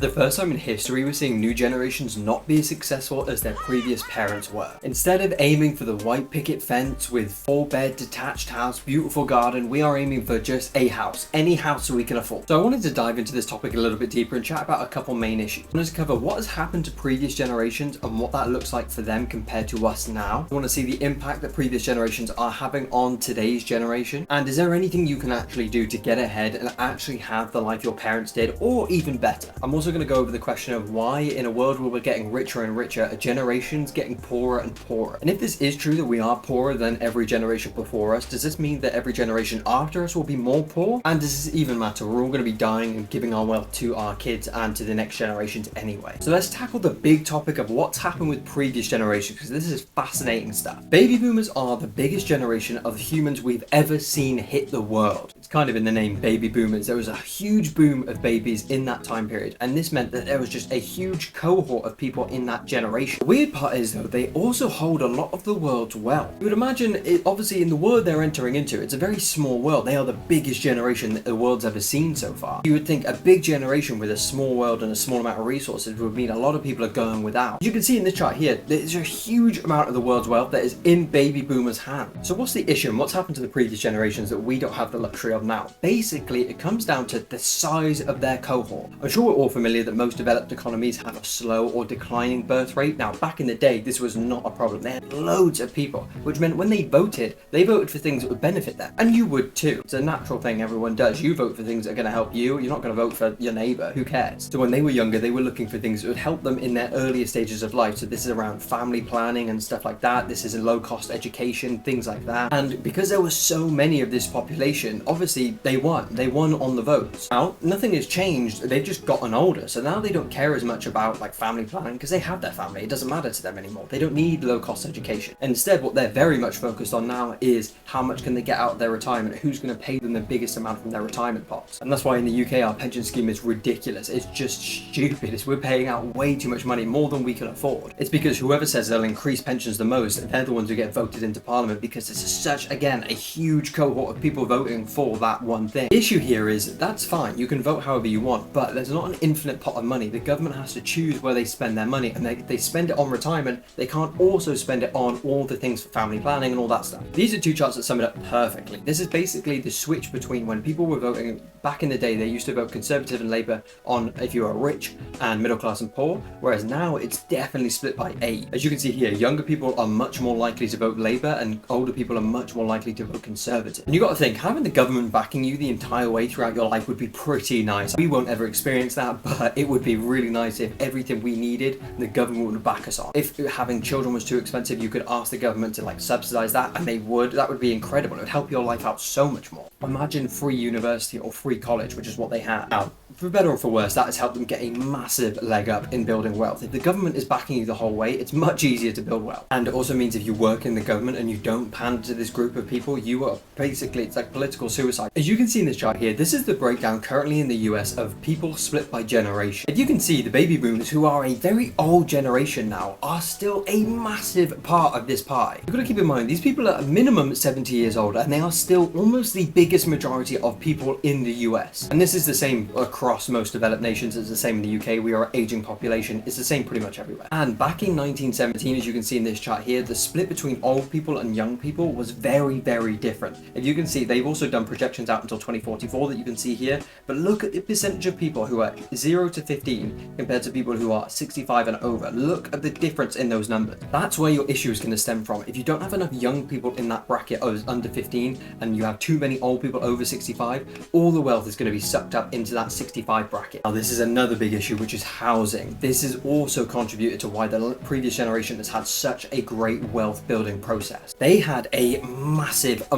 The first time in history we're seeing new generations not be as successful as their previous parents were. Instead of aiming for the white picket fence with 4-bed detached house, beautiful garden, we are aiming for just a house, any house we can afford. So I wanted to dive into this topic a little bit deeper and chat about a couple main issues. I wanted to cover what has happened to previous generations and what that looks like for them compared to us now. I want to see the impact that previous generations are having on today's generation, and is there anything you can actually do to get ahead and actually have the life your parents did, or even better. I'm also going to go over the question of why in a world where we're getting richer and richer, a generation's getting poorer and poorer. And if this is true that we are poorer than every generation before us, does this mean that every generation after us will be more poor? And does this even matter? We're all going to be dying and giving our wealth to our kids and to the next generations anyway. So let's tackle the big topic of what's happened with previous generations, because this is fascinating stuff. Baby boomers are the biggest generation of humans we've ever seen hit the world. It's kind of in the name baby boomers. There was a huge boom of babies in that time period, and this meant that there was just a huge cohort of people in that generation. The weird part is though, they also hold a lot of the world's wealth. You would imagine it, obviously in the world they're entering into, it's a very small world. They are the biggest generation that the world's ever seen so far. You would think a big generation with a small world and a small amount of resources would mean a lot of people are going without. As you can see in this chart here, there's a huge amount of the world's wealth that is in baby boomers' hands. So what's the issue and what's happened to the previous generations that we don't have the luxury of now? Basically, it comes down to the size of their cohort. I'm sure we're all familiar that most developed economies have a slow or declining birth rate. Now, back in the day, this was not a problem. They had loads of people, which meant when they voted for things that would benefit them. And you would too. It's a natural thing everyone does. You vote for things that are going to help you. You're not going to vote for your neighbor. Who cares? So when they were younger, they were looking for things that would help them in their earlier stages of life. So this is around family planning and stuff like that. This is a low-cost education, things like that. And because there were so many of this population, obviously they won. They won on the votes. Now, nothing has changed. They've just gotten older. So now they don't care as much about like family planning because they have their family. It doesn't matter to them anymore. They don't need low-cost education. Instead, what they're very much focused on now is how much can they get out of their retirement? Who's going to pay them the biggest amount from their retirement pots? And that's why in the UK, our pension scheme is ridiculous. It's just stupid. We're paying out way too much money, more than we can afford. It's because whoever says they'll increase pensions the most, they're the ones who get voted into parliament, because this is such, again, a huge cohort of people voting for that one thing. The issue here is that's fine. You can vote however you want, but there's not an infinite pot of money. The government has to choose where they spend their money, and they spend it on retirement. They can't also spend it on all the things for family planning and all that stuff. These are two charts that sum it up perfectly. This is basically the switch between when people were voting back in the day. They used to vote Conservative and Labour on if you are rich and middle class and poor, whereas now it's definitely split by age. As you can see here, younger people are much more likely to vote Labour and older people are much more likely to vote Conservative. And you got to think, having the government backing you the entire way throughout your life would be pretty nice. We won't ever experience that, but it would be really nice if everything we needed, the government would back us on. If having children was too expensive, you could ask the government to like subsidize that, and they would. That would be incredible. It would help your life out so much more. Imagine free university or free college, which is what they have. Now, for better or for worse, that has helped them get a massive leg up in building wealth. If the government is backing you the whole way, it's much easier to build wealth. And it also means if you work in the government and you don't pander to this group of people, you are basically, it's like political suicide. As you can see in this chart here, this is the breakdown currently in the US of people split by generation. If you can see, the baby boomers, who are a very old generation now, are still a massive part of this pie. You've got to keep in mind, these people are a minimum 70 years old, and they are still almost the biggest majority of people in the US. And this is the same across most developed nations. It's the same in the UK. We are an aging population. It's the same pretty much everywhere. And back in 1917, as you can see in this chart here, the split between old people and young people was very, very different. If you can see, they've also done projections out until 2044 that you can see here, but look at the percentage of people who are 0 to 15 compared to people who are 65 and over. Look at the difference in those numbers. That's where your issue is going to stem from. If you don't have enough young people in that bracket of under 15 and you have too many old people over 65, all the wealth is going to be sucked up into that 65 bracket. Now, this is another big issue, which is housing. This has also contributed to why the previous generation has had such a great wealth building process. They had a massive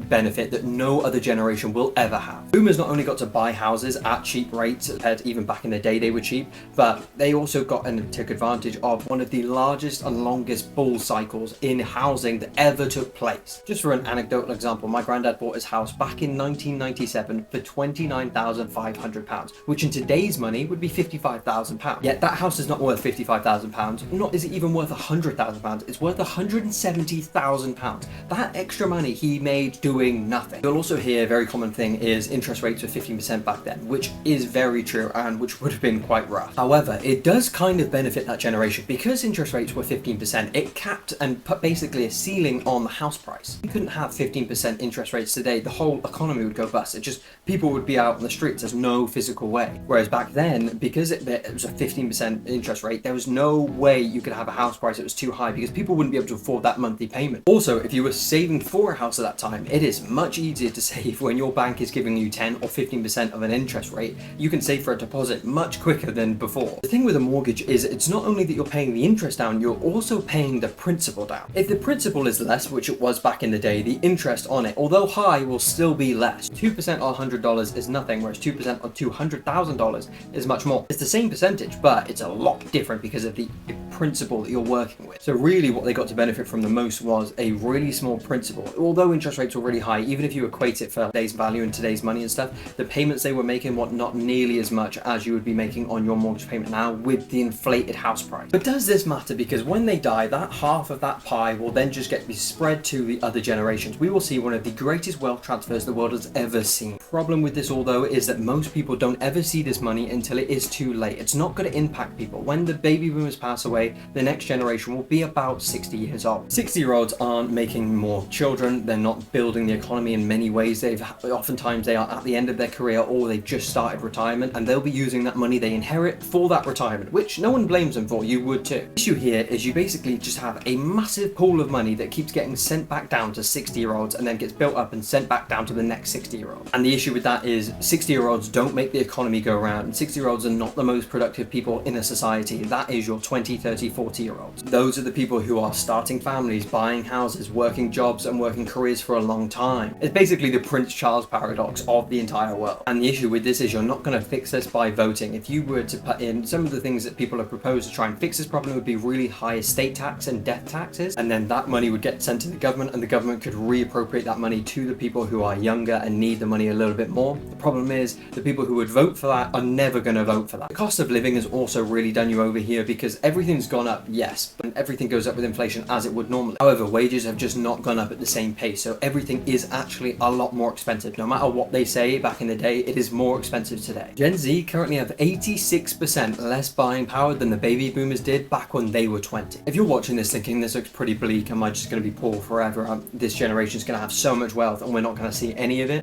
benefit that no other generation will ever have. Boomers not only got to buy houses at cheap rates, compared to even back in the day they were cheap, but they also got and took advantage of one of the largest and longest bull cycles in housing that ever took place. Just for an anecdotal example, my granddad bought his house back in 1997 for £29,500, which in today's money would be £55,000. Yet that house is not worth £55,000. Not is it even worth £100,000. It's worth £170,000. That extra money he made doing nothing. You'll also hear a very common thing is interest rates were 15% back then, which is very true and which would have been quite rough. However, it does kind of benefit that generation because interest rates were 15%. It capped and put basically a ceiling on the house price. You couldn't have 15% interest rates today. The whole economy would go bust. It just, people would be out on the streets. There's no physical way. Whereas back then, because it was a 15% interest rate, there was no way you could have a house price that was too high because people wouldn't be able to afford that monthly payment. Also, if you were saving for a house at that time, it is much easier to save when your bank is giving you 10 or 15% of an interest rate. You can save for a deposit much quicker than before. The thing with a mortgage is it's not only that you're paying the interest down, you're also paying the principal down. If the principal is less, which it was back in the day, the interest on it, although high, will still be less. 2% on $100 is nothing, whereas 2% on $200,000 is much more. It's the same percentage, but it's a lot different because of the principal that you're working with. So really what they got to benefit from the most was a really small principal. Although interest rates were really high, even if you equate it for today's value and today's money and stuff, the payments they were making were not nearly as much as you would be making on your mortgage payment now with the inflated house price. But does this matter? Because when they die, that half of that pie will then just get spread to the other generations. We will see one of the greatest wealth transfers the world has ever seen. Problem with this all though is that most people don't ever see this money until it is too late. It's not going to impact people. When the baby boomers pass away, the next generation will be about 60 years old. 60-year-olds aren't making more children. They're not building the economy in many ways. Oftentimes they are at the end of their career or they've just started retirement and they'll be using that money they inherit for that retirement, which no one blames them for. You would too. The issue here is you basically just have a massive pool of money that keeps getting sent back down to 60-year-olds and then gets built up and sent back down to the next 60-year-old. And the issue with that is 60-year-olds don't make the economy go round, and 60-year-olds are not the most productive people in a society. That is your 20, 30, 40-year-olds. Those are the people who are starting families, buying houses, working jobs and working careers for a long time. It's basically the Prince Charles paradox of the entire world. And the issue with this is you're not going to fix this by voting. If you were to put in some of the things that people have proposed to try and fix this problem, would be really high estate tax and death taxes, and then that money would get sent to the government and the government could reappropriate that money to the people who are younger and need the money a little bit more. The problem is the people who would vote for that are never going to vote for that. The cost of living has also really done you over here because everything's gone up, yes, but everything goes up with inflation as it would normally. However, wages have just not gone up at the same pace, so everything is actually a lot more expensive. No matter what they say back in the day, it is more expensive today. Gen Z currently have 86% less buying power than the baby boomers did back when they were 20. If you're watching this thinking this looks pretty bleak, am I just going to be poor forever? This generation is going to have so much wealth and we're not going to see any of it.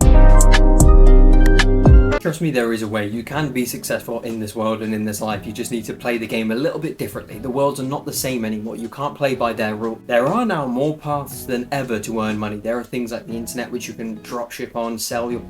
Trust me, there is a way. You can be successful in this world and in this life. You just need to play the game a little bit differently. The worlds are not the same anymore. You can't play by their rules. There are now more paths than ever to earn money. There are things like the internet which you can drop ship on, sell your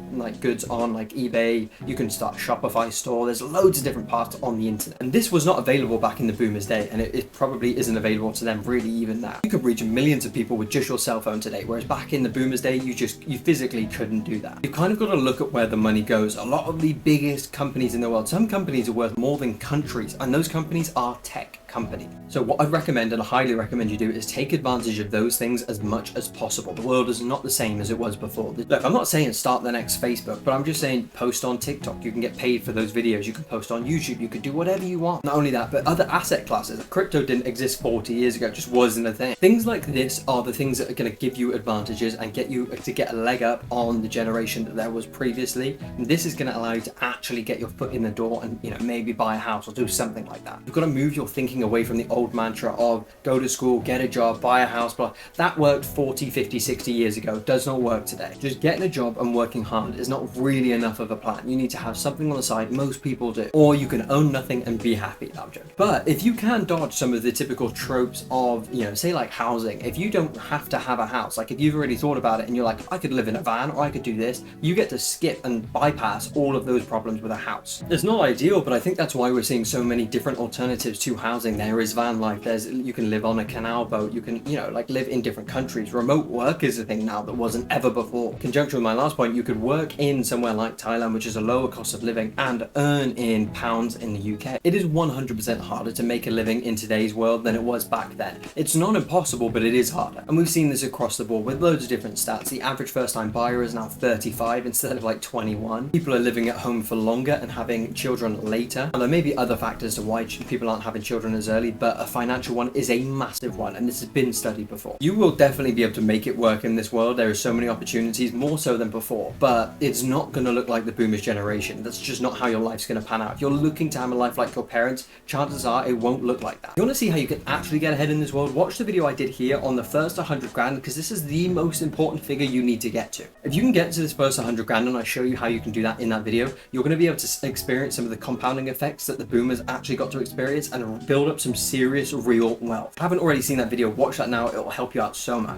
goods on, like eBay. You can start a Shopify store. There's loads of different paths on the internet. And this was not available back in the boomers' day, and it probably isn't available to them really even now. You could reach millions of people with just your cell phone today, whereas back in the boomers' day, you physically couldn't do that. You've kind of got to look at where the money goes. A lot of the biggest companies in the world, some companies are worth more than countries, and those companies are tech company. So what I'd recommend, and I highly recommend you do, is take advantage of those things as much as possible. The world is not the same as it was before. Look, I'm not saying start the next Facebook, but I'm just saying post on TikTok. You can get paid for those videos. You can post on YouTube. You could do whatever you want. Not only that, but other asset classes. Crypto didn't exist 40 years ago. It just wasn't a thing. Things like this are the things that are going to give you advantages and get you to get a leg up on the generation that there was previously. And this is going to allow you to actually get your foot in the door and, maybe buy a house or do something like that. You've got to move your thinking away from the old mantra of go to school, get a job, buy a house, blah. That worked 40, 50, 60 years ago. It does not work today. Just getting a job and working hard is not really enough of a plan. You need to have something on the side. Most people do. Or you can own nothing and be happy. I'm joking. But if you can dodge some of the typical tropes of, say like housing, if you don't have to have a house, like if you've already thought about it and you're like, I could live in a van or I could do this, you get to skip and bypass all of those problems with a house. It's not ideal, but I think that's why we're seeing so many different alternatives to housing housing, there is van life, you can live on a canal boat, you can, like live in different countries. Remote work is a thing now that wasn't ever before. In conjunction with my last point, you could work in somewhere like Thailand, which is a lower cost of living, and earn in pounds in the UK. It is 100% harder to make a living in today's world than it was back then. It's not impossible, but it is harder. And we've seen this across the board with loads of different stats. The average first-time buyer is now 35 instead of like 21. People are living at home for longer and having children later. And there may be other factors to why people aren't having children as early, but a financial one is a massive one, and this has been studied before. You will definitely be able to make it work in this world. There are so many opportunities, more so than before, but it's not going to look like the boomers generation. That's just not how your life's going to pan out. If you're looking to have a life like your parents, chances are it won't look like that. If you want to see how you can actually get ahead in this world, watch the video I did here on the first 100 grand, because this is the most important figure you need to get to. If you can get to this first 100 grand and I show you how you can do that in that video, you're going to be able to experience some of the compounding effects that the boomers actually got to experience and build up some serious real wealth. If you haven't already seen that video, watch that now. It will help you out so much.